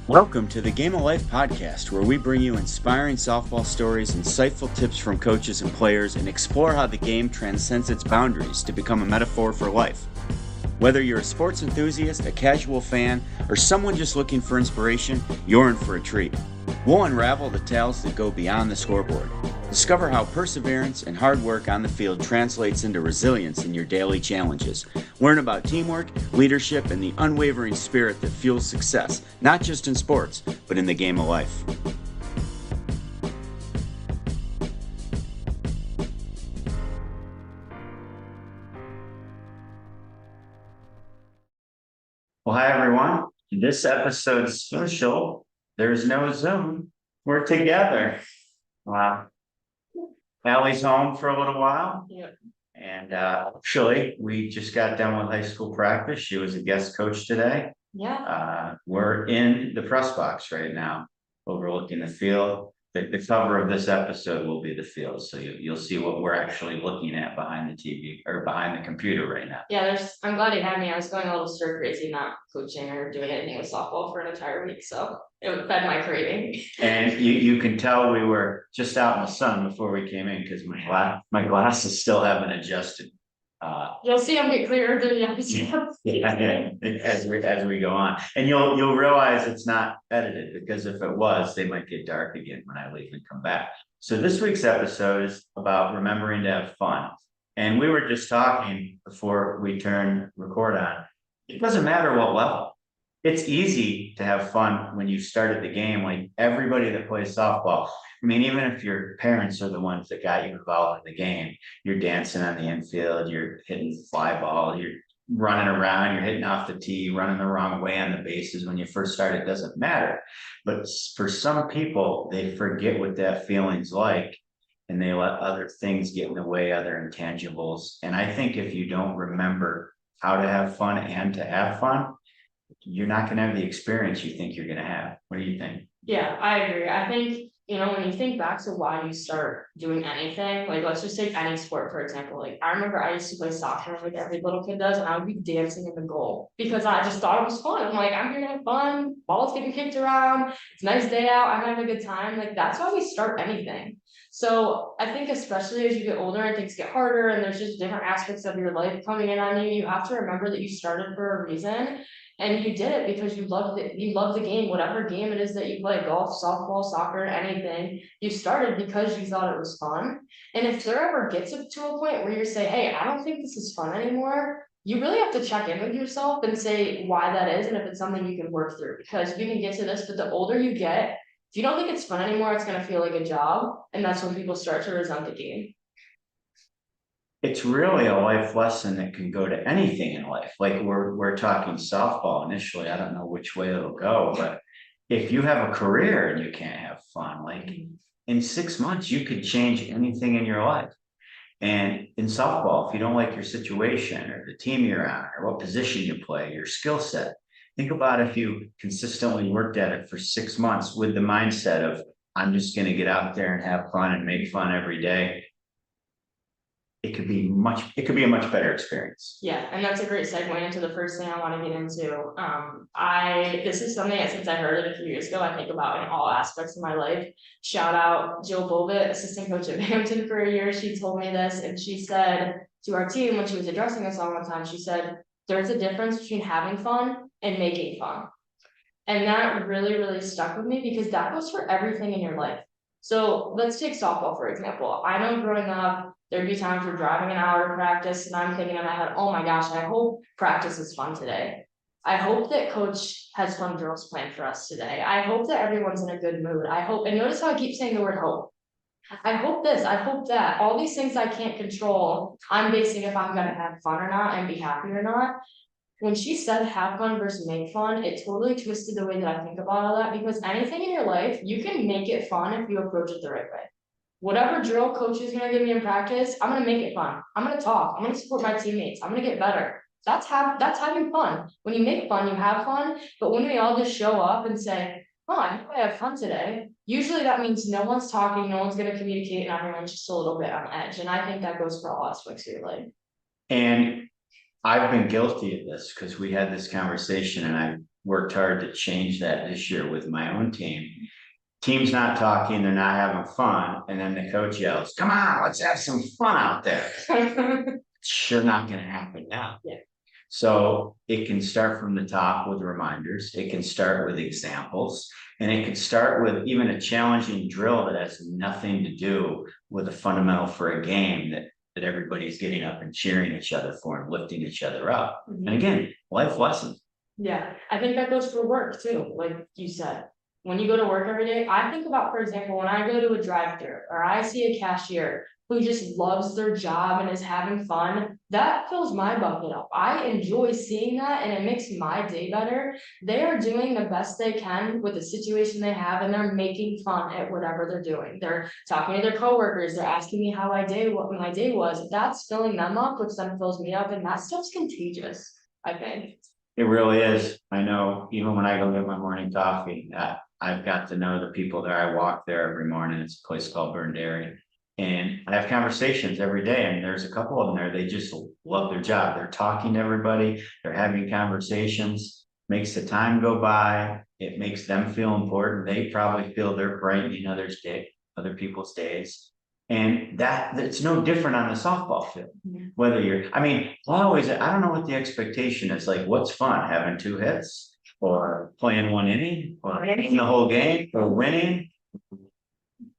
Welcome to the Game of Life podcast, where we bring you inspiring softball stories, insightful tips from coaches and players, and explore how the game transcends its boundaries to become a metaphor for life. Whether you're a sports enthusiast, a casual fan, or someone just looking for inspiration, you're in for a treat. We'll unravel the tales that go beyond the scoreboard. Discover how perseverance and hard work on the field translates into resilience in your daily challenges. Learn about teamwork, leadership, and the unwavering spirit that fuels success, not just in sports, but in the game of life. Well, hi everyone. This episode's special. There's no Zoom. We're together. Wow. Alli's home for a little while. Yeah. And actually, we just got done with high school practice. She was a guest coach today. Yeah. We're in the press box right now, overlooking the field. The cover of this episode will be the field, so you'll see what we're actually looking at behind the TV or behind the computer right now. Yeah, I'm glad you had me. I was going a little stir crazy, not coaching or doing anything with softball for an entire week, so it fed my craving. And you can tell we were just out in the sun before we came in because my glasses still haven't adjusted. You'll see them get clearer through the episode. As we go on, and you'll realize it's not edited, because if it was, they might get dark again when I leave and come back. So this week's episode is about remembering to have fun. And we were just talking before we turn record on. It doesn't matter what level. It's easy to have fun when you started the game. Like everybody that plays softball, I mean, even if your parents are the ones that got you involved in the game, you're dancing on the infield, you're hitting fly ball, you're running around, you're hitting off the tee, running the wrong way on the bases. When you first start, it doesn't matter. But for some people, they forget what that feeling's like, and they let other things get in the way, other intangibles. And I think if you don't remember how to have fun and to have fun, you're not going to have the experience you think you're going to have. What do you think? Yeah, I agree. I think, when you think back to why you start doing anything, like let's just take any sport, for example. Like I remember I used to play soccer like every little kid does, and I would be dancing in the goal because I just thought it was fun. I'm like, I'm here to have fun, ball's getting kicked around, it's a nice day out, I'm having a good time. Like that's why we start anything. So I think especially as you get older and things get harder and there's just different aspects of your life coming in on you, you have to remember that you started for a reason. And you did it because you loved it. You love the game, whatever game it is that you play, golf, softball, soccer, anything. You started because you thought it was fun. And if there ever gets up to a point where you say, hey, I don't think this is fun anymore, you really have to check in with yourself and say why that is and if it's something you can work through. Because we can get to this, but the older you get, if you don't think it's fun anymore, it's going to feel like a job. And that's when people start to resent the game. It's really a life lesson that can go to anything in life. Like we're talking softball initially. I don't know which way it'll go, but if you have a career and you can't have fun, like in 6 months, you could change anything in your life. And in softball, if you don't like your situation or the team you're on or what position you play, your skill set, think about if you consistently worked at it for 6 months with the mindset of, I'm just going to get out there and have fun and make fun every day. It could be a much better experience. Yeah, and that's a great segue into the first thing I want to get into. This is something that since I heard it a few years ago, I think about in all aspects of my life. Shout out Jill Bovett, assistant coach at Hampton for a year. She told me this, and she said to our team when she was addressing us all the time, she said, there's a difference between having fun and making fun. And that really, really stuck with me because that goes for everything in your life. So let's take softball, for example. I know growing up, there'd be times we're driving an hour to practice and I'm thinking in my head, oh my gosh, I hope practice is fun today. I hope that coach has fun drills planned for us today. I hope that everyone's in a good mood. I hope, and notice how I keep saying the word hope. I hope this, I hope that. All these things I can't control, I'm basing if I'm gonna have fun or not and be happy or not. When she said have fun versus make fun, it totally twisted the way that I think about all that, because anything in your life, you can make it fun if you approach it the right way. Whatever drill coach is gonna give me in practice, I'm gonna make it fun. I'm gonna talk, I'm gonna support my teammates, I'm gonna get better. That's having fun. When you make fun, you have fun, but when we all just show up and say, oh, I hope I have fun today, usually that means no one's talking, no one's gonna communicate, and everyone's just a little bit on edge. And I think that goes for all aspects of your life. And I've been guilty of this because we had this conversation and I worked hard to change that this year with my own team. Team's not talking, they're not having fun, and then the coach yells, "Come on, let's have some fun out there." It's sure not gonna happen now. Yeah. So it can start from the top with reminders, it can start with examples, and it can start with even a challenging drill that has nothing to do with a fundamental for a game that everybody's getting up and cheering each other for and lifting each other up. And again, life lessons. Yeah, I think that goes for work too, like you said. When you go to work every day, I think about, for example, when I go to a drive-thru or I see a cashier who just loves their job and is having fun, that fills my bucket up. I enjoy seeing that and it makes my day better. They are doing the best they can with the situation they have and they're making fun at whatever they're doing. They're talking to their coworkers, they're asking me how what my day was. That's filling them up, which then fills me up, and that stuff's contagious, I think. It really is. I know even when I go get my morning coffee, I've got to know the people there. I walk there every morning. It's a place called Burn Dairy. And I have conversations every day, and there's a couple of them there. They just love their job. They're talking to everybody, they're having conversations, makes the time go by, it makes them feel important. They probably feel they're brightening other people's days. And that it's no different on the softball field. Whether I don't know what the expectation is, like, what's fun, having 2 hits? Or playing 1 inning, or winning the whole game, or winning.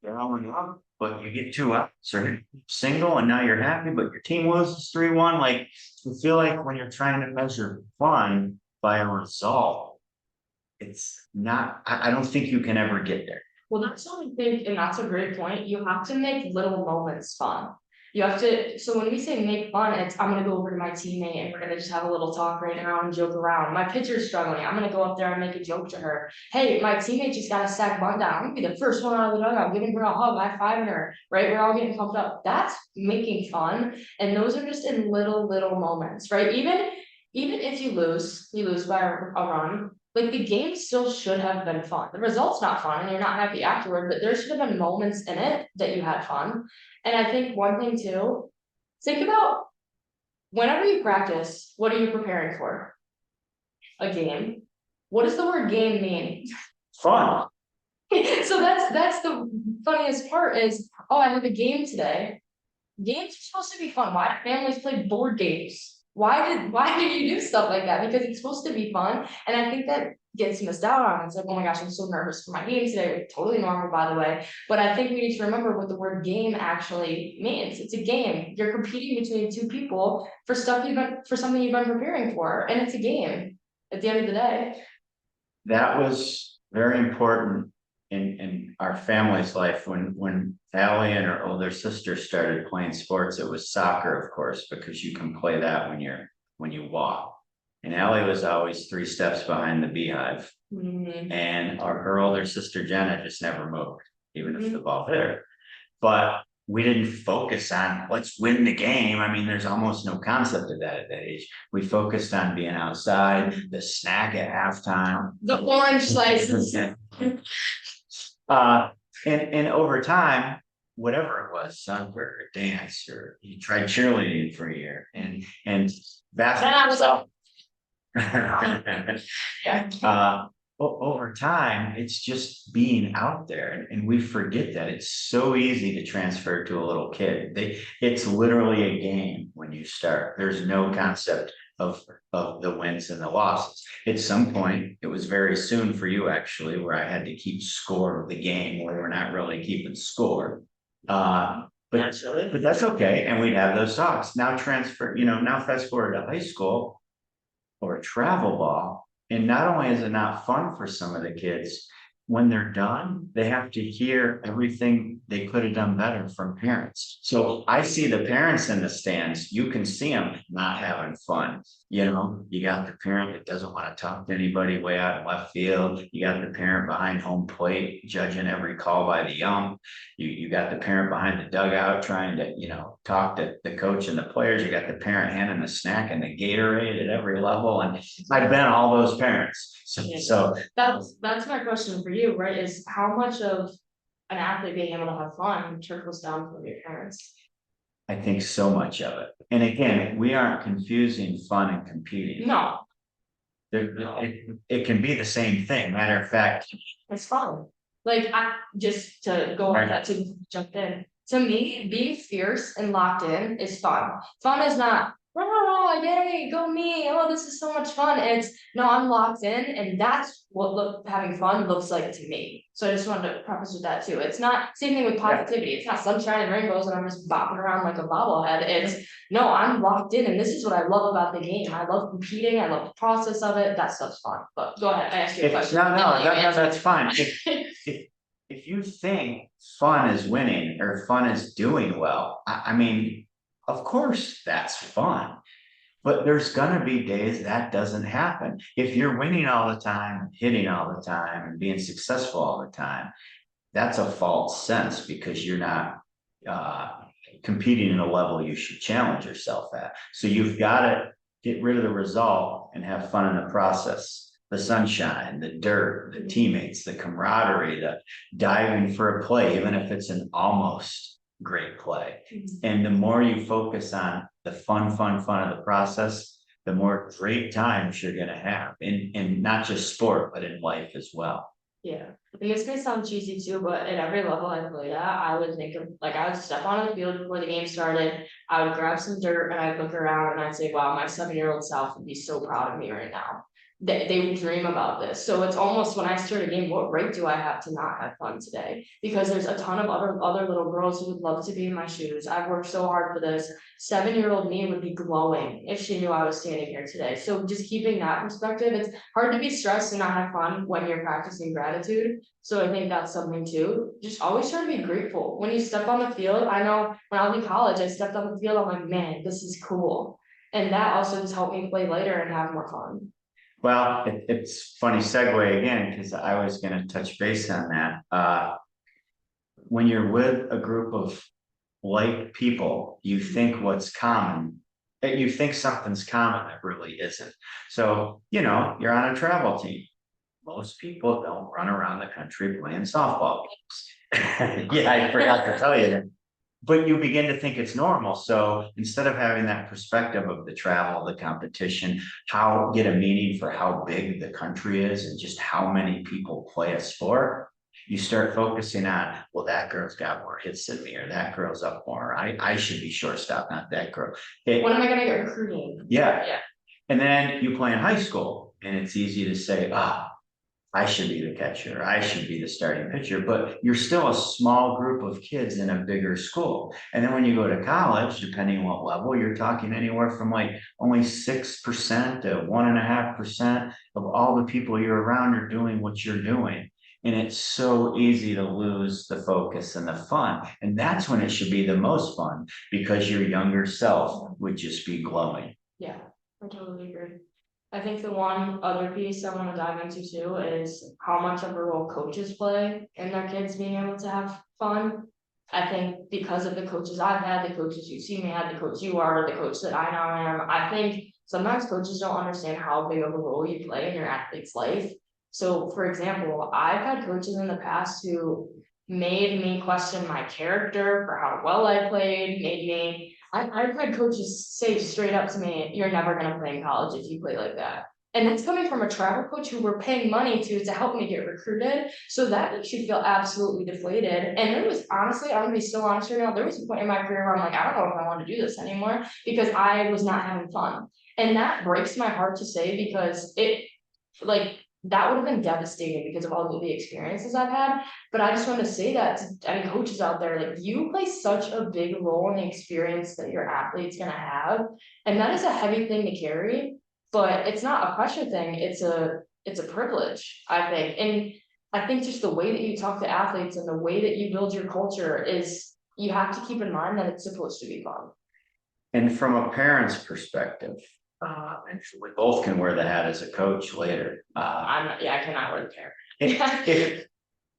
They're all in love, but you get 2 outs or single and now you're happy, but your team loses 3-1. Like, you feel like when you're trying to measure fun by a result, it's not, I don't think you can ever get there. Well, that's what I think, and that's a great point. You have to make little moments fun. You have to, so when we say make fun, it's I'm gonna go over to my teammate and we're gonna just have a little talk right now and joke around. My pitcher's struggling. I'm gonna go up there and make a joke to her. Hey, my teammate just got a sack bunt down. I'm gonna be the first one out of the dugout, giving her a hug, high fiving her, right? We're all getting pumped up. That's making fun. And those are just in little moments, right? Even if you lose by a run. Like, the game still should have been fun. The result's not fun and you're not happy afterward, but there should have been moments in it that you had fun. And I think one thing too, think about whenever you practice, what are you preparing for? A game. What does the word game mean? Fun. So that's the funniest part is, oh, I have a game today. Games are supposed to be fun. Why do families play board games? Why did you do stuff like that? Because it's supposed to be fun. And I think that gets missed out on. It's like, oh my gosh, I'm so nervous for my game today. It's totally normal, by the way. But I think we need to remember what the word game actually means. It's a game. You're competing between 2 people for something you've been preparing for. And it's a game at the end of the day. That was very important in our family's life. When Alli and her older sister started playing sports, it was soccer, of course, because you can play that when you walk. And Alli was always 3 steps behind the beehive. And her older sister Jenna just never moved, even if the ball hit her. But we didn't focus on let's win the game. I mean, there's almost no concept of that at that age. We focused on being outside, the snack at halftime, The orange slices. And over time, whatever it was, soccer or dance, or you tried cheerleading for a year, and basketball. Over time, it's just being out there, and we forget that it's so easy to transfer to a little kid. It's literally a game when you start. There's no concept of the wins and the losses. At some point, it was very soon for you actually, where I had to keep score of the game, where we're not really keeping score. But that's okay, and we'd have those talks. Now fast forward to high school or travel ball. And not only is it not fun for some of the kids, when they're done, they have to hear everything they could have done better from parents. So I see the parents in the stands, you can see them not having fun. You got the parent that doesn't want to talk to anybody way out in left field. You got the parent behind home plate judging every call by the ump. You got the parent behind the dugout trying to, talk to the coach and the players. You got the parent handing the snack and the Gatorade at every level. And I've been all those parents. So that's my question for you, right? Is how much of an athlete being able to have fun trickles down from your parents? I think so much of it. And again, we aren't confusing fun and competing. No, It can be the same thing. Matter of fact, it's fun. Like, I, just to go on that, to jump in, to me, being fierce and locked in is fun. Fun is not, oh, yay, go me, oh, this is so much fun. It's, no, I'm locked in, and that's what having fun looks like to me. So I just wanted to preface with that too. It's not, same thing with positivity. It's not sunshine and rainbows and I'm just bopping around like a bobblehead. It's, no, I'm locked in, and this is what I love about the game. I love competing, I love the process of it, that stuff's fun. But go ahead, I asked you a question. that's fine. If you think fun is winning or fun is doing well, I mean, of course, that's fun. But there's gonna be days that doesn't happen. If you're winning all the time, hitting all the time, and being successful all the time, that's a false sense because you're not competing in a level you should challenge yourself at. So you've got to get rid of the result and have fun in the process. The sunshine, the dirt, the teammates, the camaraderie, the diving for a play, even if it's an almost great play. And the more you focus on the fun of the process, the more great times you're gonna have in not just sport, but in life as well. Yeah, and this may sound cheesy too, but at every level I played at, I would think of, like, I would step onto the field before the game started, I would grab some dirt and I'd look around and I'd say, wow, my 7-year-old self would be so proud of me right now. They would dream about this. So it's almost, when I start a game, what right do I have to not have fun today? Because there's a ton of other little girls who would love to be in my shoes. I've worked so hard for this. 7-year-old me would be glowing if she knew I was standing here today. So just keeping that perspective, it's hard to be stressed and not have fun when you're practicing gratitude. So I think that's something too. Just always try to be grateful. When you step on the field, I know when I was in college, I stepped on the field, I'm like, man, this is cool. And that also just helped me play lighter and have more fun. Well, it's funny segue again, because I was gonna touch base on that. When you're with a group of like people, you think what's common, that you think something's common that really isn't. So, you're on a travel team. Most people don't run around the country playing softball games. Yeah, I forgot to tell you that. But you begin to think it's normal. So instead of having that perspective of the travel, the competition, get a meaning for how big the country is and just how many people play a sport, you start focusing on, well, that girl's got more hits than me, or that girl's up more. I should be shortstop, not that girl. When am I gonna get recruiting? Yeah. And then you play in high school, and it's easy to say, I should be the catcher, I should be the starting pitcher, but you're still a small group of kids in a bigger school. And then when you go to college, depending on what level, you're talking anywhere from like only 6% to 1.5% of all the people you're around are doing what you're doing. And it's so easy to lose the focus and the fun. And that's when it should be the most fun, because your younger self would just be glowing. Yeah, I totally agree. I think the one other piece I want to dive into too is how much of a role coaches play in their kids being able to have fun. I think because of the coaches I've had, the coaches you've seen me had, the coach you are, the coach that I now am, I think sometimes coaches don't understand how big of a role you play in your athlete's life. So for example, I've had coaches in the past who made me question my character for how well I played, I've had coaches say straight up to me, you're never gonna play in college if you play like that. And that's coming from a travel coach who we're paying money to help me get recruited. So that makes you feel absolutely deflated. And there was, honestly, I'm gonna be so honest right now, there was a point in my career where I'm like, I don't know if I want to do this anymore because I was not having fun. And that breaks my heart to say, because that would have been devastating because of all of the experiences I've had. But I just want to say that to any coaches out there, like, you play such a big role in the experience that your athlete's gonna have. And that is a heavy thing to carry, but it's not a pressure thing, it's a privilege, I think. And I think just the way that you talk to athletes and the way that you build your culture is, you have to keep in mind that it's supposed to be fun. And from a parent's perspective, and we both can wear the hat as a coach later. I cannot wear the parent. If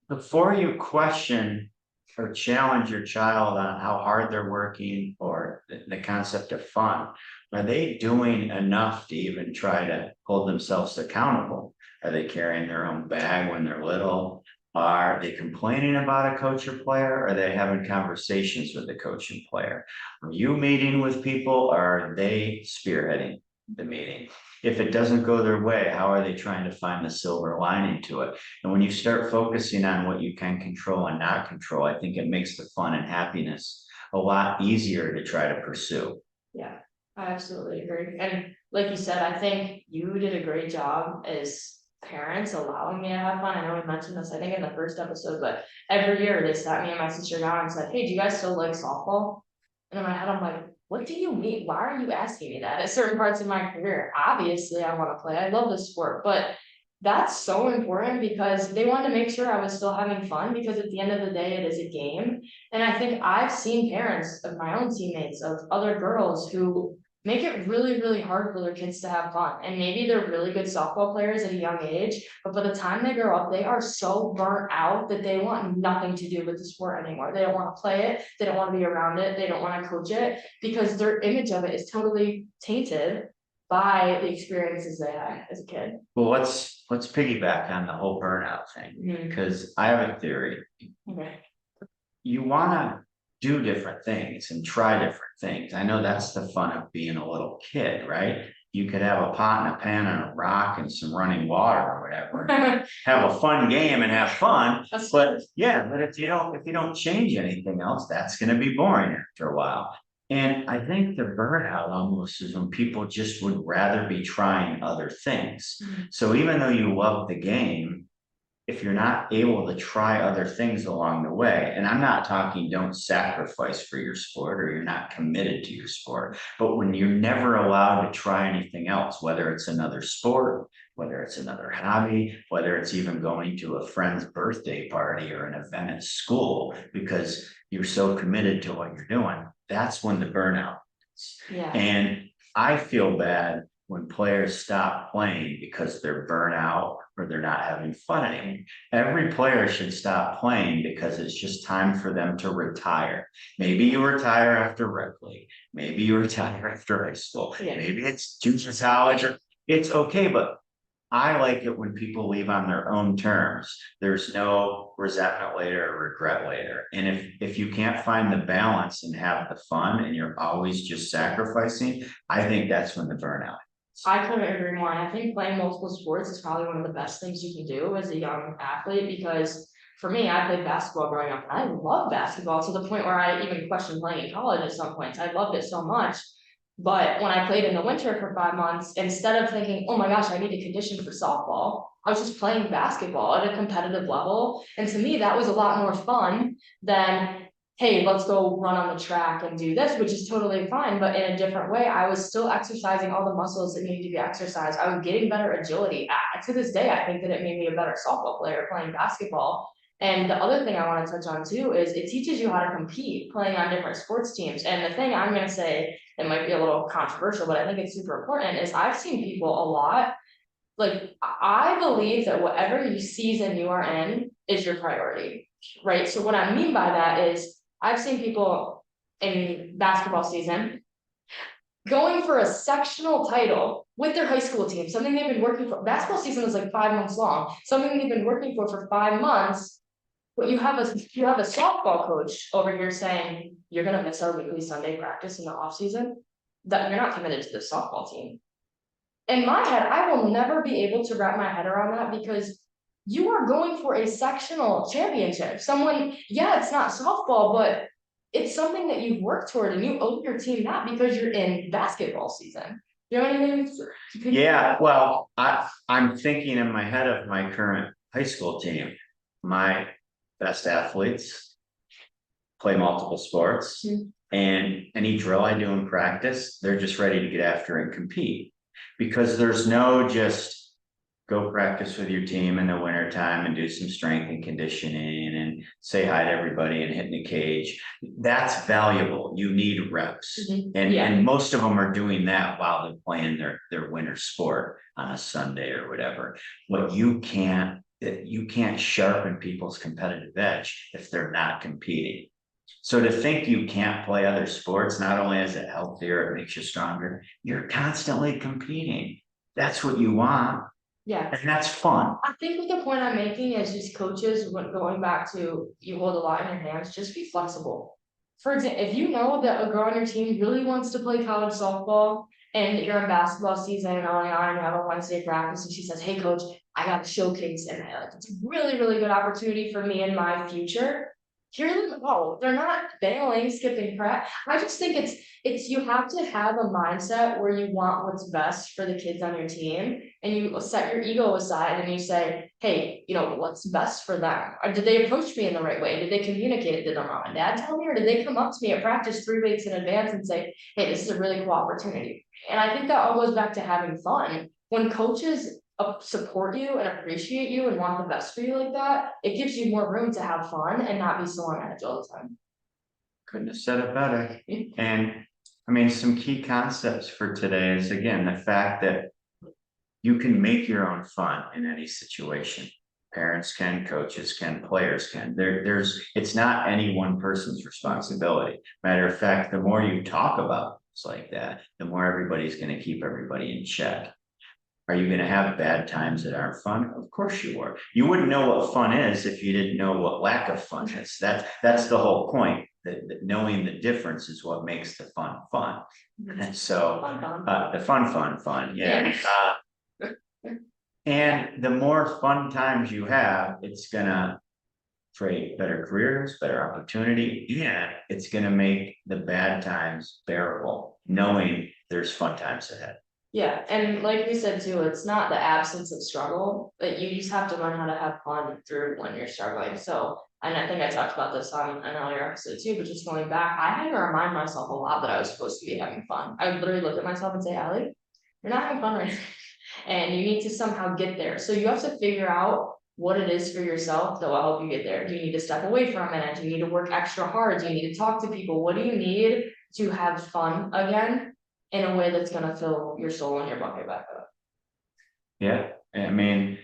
before you question or challenge your child on how hard they're working or the concept of fun, are they doing enough to even try to hold themselves accountable? Are they carrying their own bag when they're little? Are they complaining about a coach or player? Or are they having conversations with the coach and player? Are you meeting with people? Or are they spearheading the meeting? If it doesn't go their way, how are they trying to find the silver lining to it? And when you start focusing on what you can control and not control, I think it makes the fun and happiness a lot easier to try to pursue. Yeah, I absolutely agree. And like you said, I think you did a great job as parents allowing me to have fun. I know we mentioned this, I think in the first episode, but every year they sat me and my sister down and said, hey, do you guys still like softball? And in my head, I'm like, what do you mean? Why are you asking me that? At certain parts of my career, obviously I want to play. I love the sport, but that's so important because they wanted to make sure I was still having fun because at the end of the day, it is a game. And I think I've seen parents of my own teammates, of other girls who make it really, really hard for their kids to have fun. And maybe they're really good softball players at a young age, but by the time they grow up, they are so burnt out that they want nothing to do with the sport anymore. They don't want to play it, they don't want to be around it, they don't want to coach it because their image of it is totally tainted by the experiences they had as a kid. Well, let's piggyback on the whole burnout thing, because I have a theory. Okay. You wanna do different things and try different things. I know that's the fun of being a little kid, right? You could have a pot and a pan and a rock and some running water or whatever. Have a fun game and have fun, but yeah, but if you don't change anything else, that's gonna be boring after a while. And I think the burnout almost is when people just would rather be trying other things. So even though you love the game, if you're not able to try other things along the way, and I'm not talking don't sacrifice for your sport or you're not committed to your sport, but when you're never allowed to try anything else, whether it's another sport, whether it's another hobby, whether it's even going to a friend's birthday party or an event at school, because you're so committed to what you're doing, that's when the burnout is. Yeah. And I feel bad when players stop playing because they're burnt out or they're not having fun anymore. Every player should stop playing because it's just time for them to retire. Maybe you retire after rec league. Maybe you retire after high school. Yeah. Maybe it's junior college. It's okay, but I like it when people leave on their own terms. There's no resentment later or regret later. And if you can't find the balance and have the fun and you're always just sacrificing, I think that's when the burnout. I couldn't agree more. And I think playing multiple sports is probably one of the best things you can do as a young athlete because for me, I played basketball growing up and I love basketball to the point where I even questioned playing in college at some points. I loved it so much. But when I played in the winter for 5 months, instead of thinking, oh my gosh, I need to condition for softball, I was just playing basketball at a competitive level. And to me, that was a lot more fun than, hey, let's go run on the track and do this, which is totally fine, but in a different way. I was still exercising all the muscles that needed to be exercised. I was getting better agility. To this day, I think that it made me a better softball player playing basketball. And the other thing I want to touch on too is it teaches you how to compete playing on different sports teams. And the thing I'm going to say that might be a little controversial, but I think it's super important is I've seen people a lot. Like I believe that whatever season you are in is your priority, right? So what I mean by that is I've seen people in basketball season going for a sectional title with their high school team, something they've been working for. Basketball season is like 5 months long, something they've been working for 5 months. But you have a softball coach over here saying you're gonna miss our weekly Sunday practice in the off season, that you're not committed to the softball team. In my head, I will never be able to wrap my head around that because you are going for a sectional championship. Someone, yeah, it's not softball, but it's something that you've worked toward and you owe your team that because you're in basketball season. You know what I mean? Yeah, well, I'm thinking in my head of my current high school team. My best athletes play multiple sports, and any drill I do in practice, they're just ready to get after and compete because there's no just go practice with your team in the winter time and do some strength and conditioning and say hi to everybody and hit in the cage. That's valuable. You need reps. And most of them are doing that while they're playing their winter sport on a Sunday or whatever. What you can't sharpen people's competitive edge if they're not competing. So to think you can't play other sports, not only is it healthier, it makes you stronger, you're constantly competing. That's what you want. Yeah. And that's fun. I think the point I'm making is just coaches, when going back to you hold a lot in your hands, just be flexible. For example, if you know that a girl on your team really wants to play college softball and you're in basketball season early on and you have a Wednesday practice and she says, hey coach, I got a showcase and it's a really, really good opportunity for me in my future. Here's no, they're not failing, skipping practice. I just think it's you have to have a mindset where you want what's best for the kids on your team and you set your ego aside and you say, hey, what's best for them? Or did they approach me in the right way? Did they communicate it? Did their mom and dad tell me? Or did they come up to me at practice 3 weeks in advance and say, hey, this is a really cool opportunity? And I think that all goes back to having fun. When coaches support you and appreciate you and want the best for you like that, it gives you more room to have fun and not be so on edge all the time. Couldn't have said it better. And I mean, some key concepts for today is, again, the fact that you can make your own fun in any situation. Parents can, coaches can, players can. It's not any one person's responsibility. Matter of fact, the more you talk about things like that, the more everybody's going to keep everybody in check. Are you going to have bad times that aren't fun? Of course you are. You wouldn't know what fun is if you didn't know what lack of fun is. That's the whole point. That knowing the difference is what makes the fun fun. And so the fun, yeah. And the more fun times you have, it's gonna create better careers, better opportunity, and it's gonna make the bad times bearable, knowing there's fun times ahead. Yeah, and like we said too, it's not the absence of struggle, but you just have to learn how to have fun through when you're struggling. So, and I think I talked about this on an earlier episode too, but just going back, I had to remind myself a lot that I was supposed to be having fun. I would literally look at myself and say, Alli, you're not having fun right now. And you need to somehow get there. So you have to figure out what it is for yourself that will help you get there. Do you need to step away for a minute? Do you need to work extra hard? Do you need to talk to people? What do you need to have fun again in a way that's gonna fill your soul and your bucket back up? Yeah, I mean,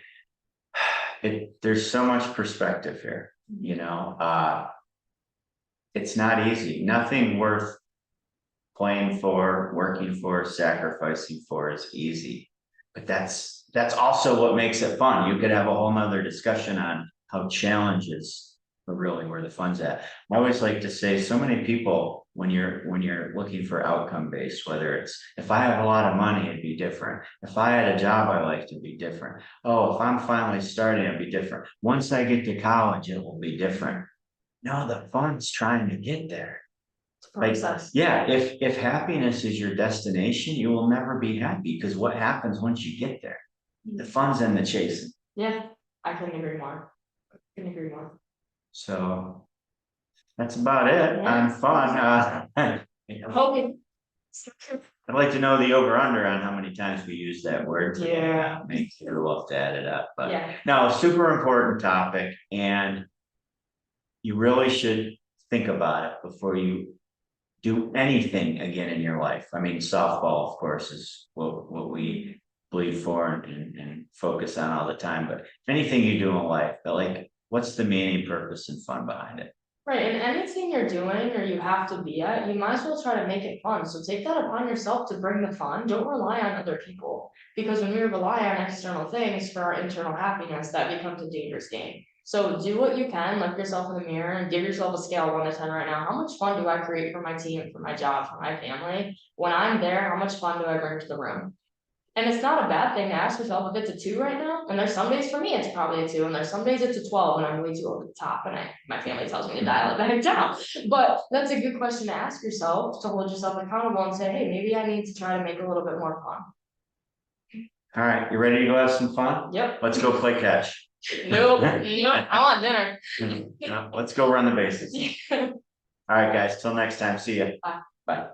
there's so much perspective here, it's not easy. Nothing worth playing for, working for, sacrificing for is easy. But that's also what makes it fun. You could have a whole nother discussion on how challenges are really where the fun's at. I always like to say, so many people, when you're looking for outcome based, whether it's, if I have a lot of money, it'd be different. If I had a job I like to be different. Oh, if I'm finally starting, it'd be different. Once I get to college, it will be different. No, the fun's trying to get there. Yeah, if happiness is your destination, you will never be happy, because what happens once you get there? The fun's in the chasing. Yeah, I couldn't agree more. So that's about it on fun. Okay. I'd like to know the over under on how many times we use that word. Yeah. Make sure we'll have to add it up, but Yeah. no, super important topic, and you really should think about it before you do anything again in your life. I mean, softball, of course, is what we bleed for and focus on all the time, but anything you do in life, like, what's the meaning, purpose, and fun behind it? Right, and anything you're doing or you have to be at, you might as well try to make it fun. So take that upon yourself to bring the fun. Don't rely on other people. Because when we rely on external things for our internal happiness, that becomes a dangerous game. So do what you can, look yourself in the mirror and give yourself a scale of 1 to 10 right now. How much fun do I create for my team, for my job, for my family? When I'm there, how much fun do I bring to the room? And it's not a bad thing to ask yourself if it's a 2 right now. And there's some days for me, it's probably a 2. And there's some days it's a 12 and I'm way too over the top and my family tells me to dial it back down. But that's a good question to ask yourself, to hold yourself accountable and say, hey, maybe I need to try to make a little bit more fun. All right, you ready to go have some fun? Yep. Let's go play catch. Nope, I want dinner. No, let's go run the bases. All right, guys, till next time, see ya. Bye. Bye.